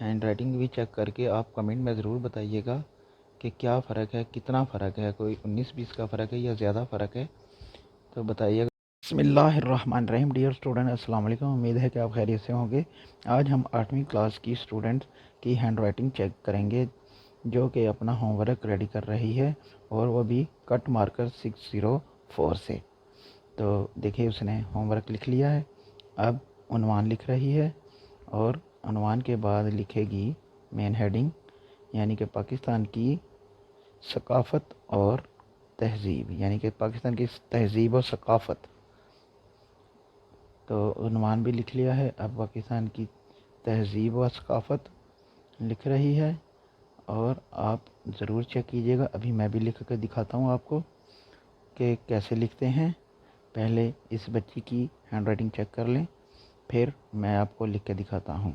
Hand writing بھی check کر کے آپ کمنٹ میں ضرور بتائیے گا کہ کیا فرق ہے، کتنا فرق ہے، کوئی 19-20 کا فرق ہے یا زیادہ فرق ہے، تو بتائیے گا۔ بسم اللہ الرحمن الرحیم۔ ڈیئر اسٹوڈنٹ، السلام علیکم۔ امید ہے کہ آپ خیریت سے ہوں گے۔ آج ہم 8ویں کلاس کی اسٹوڈنٹس کی ہینڈ رائٹنگ چیک کریں گے، جو کہ اپنا ہوم ورک ریڈی کر رہی ہے، اور وہ بھی کٹ مارکر 604 سے۔ تو دیکھیے اس نے ہوم ورک لکھ لیا ہے۔ اب عنوان لکھ رہی ہے، اور عنوان کے بعد لکھے گی مین ہیڈنگ، یعنی کہ پاکستان کی ثقافت اور تہذیب، یعنی کہ پاکستان کی تہذیب اور ثقافت۔ تو عنوان بھی لکھ لیا ہے، اب پاکستان کی تہذیب و ثقافت لکھ رہی ہے، اور آپ ضرور چیک کیجیے گا۔ ابھی میں بھی لکھ کے دکھاتا ہوں آپ کو کہ کیسے لکھتے ہیں۔ پہلے اس بچی کی ہینڈ رائٹنگ چیک کر لیں، پھر میں آپ کو لکھ کے دکھاتا ہوں۔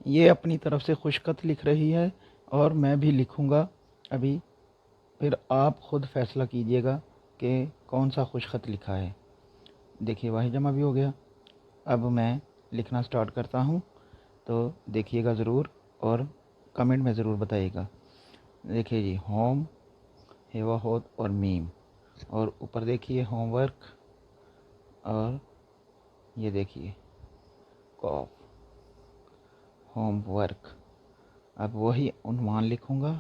یہ اپنی طرف سے خوش خط لکھ رہی ہے، اور میں بھی لکھوں گا ابھی، پھر آپ خود فیصلہ کیجیے گا کہ کون سا خوش خط لکھا ہے۔ دیکھیے واحد جمع بھی ہو گیا۔ اب میں لکھنا سٹارٹ کرتا ہوں، تو دیکھیے گا ضرور، اور کمنٹ میں ضرور بتائیے گا۔ دیکھیے جی، ہوم، ہیوا ہود اور میم، اور اوپر دیکھیے ہوم ورک، اور یہ دیکھیے کاف، ہوم ورک۔ اب وہی عنوان لکھوں گا۔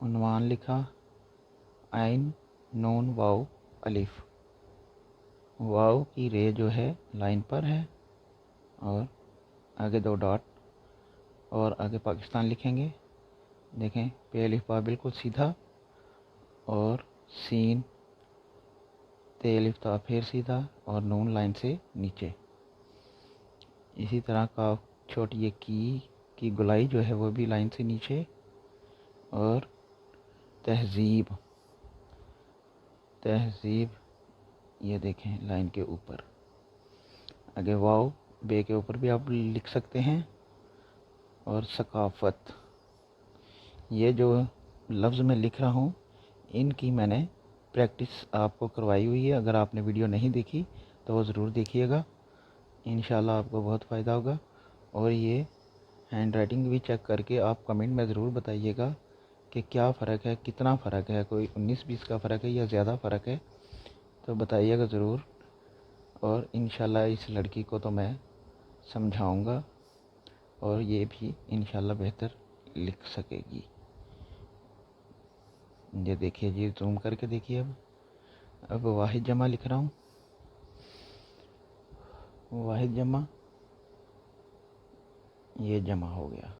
عنوان لکھا، عین نون واو الف، واو کی رے جو ہے لائن پر ہے، اور آگے 2 ڈاٹ، اور آگے پاکستان لکھیں گے۔ دیکھیں پہ الف با بالکل سیدھا، اور سین تے الف تا پھر سیدھا، اور نون لائن سے نیچے۔ اسی طرح کا چھوٹی یہ کی گلائی جو ہے وہ بھی لائن سے نیچے، اور تہذیب، یہ دیکھیں لائن کے اوپر۔ آگے واو بے کے اوپر بھی آپ لکھ سکتے ہیں، اور ثقافت۔ یہ جو لفظ میں لکھ رہا ہوں، ان کی میں نے پریکٹس آپ کو کروائی ہوئی ہے۔ اگر آپ نے ویڈیو نہیں دیکھی تو وہ ضرور دیکھیے گا، انشاءاللہ آپ کو بہت فائدہ ہوگا۔ اور یہ ہینڈ رائٹنگ بھی چیک کر کے آپ کمنٹ میں ضرور بتائیے گا کہ کیا فرق ہے، کتنا فرق ہے، کوئی 19-20 کا فرق ہے یا زیادہ فرق ہے، تو بتائیے گا ضرور۔ اور انشاءاللہ اس لڑکی کو تو میں سمجھاؤں گا، اور یہ بھی انشاءاللہ بہتر لکھ سکے گی۔ یہ دیکھیے جی، زوم کر کے دیکھیے۔ اب واحد جمع لکھ رہا ہوں، واحد جمع، یہ جمع ہو گیا۔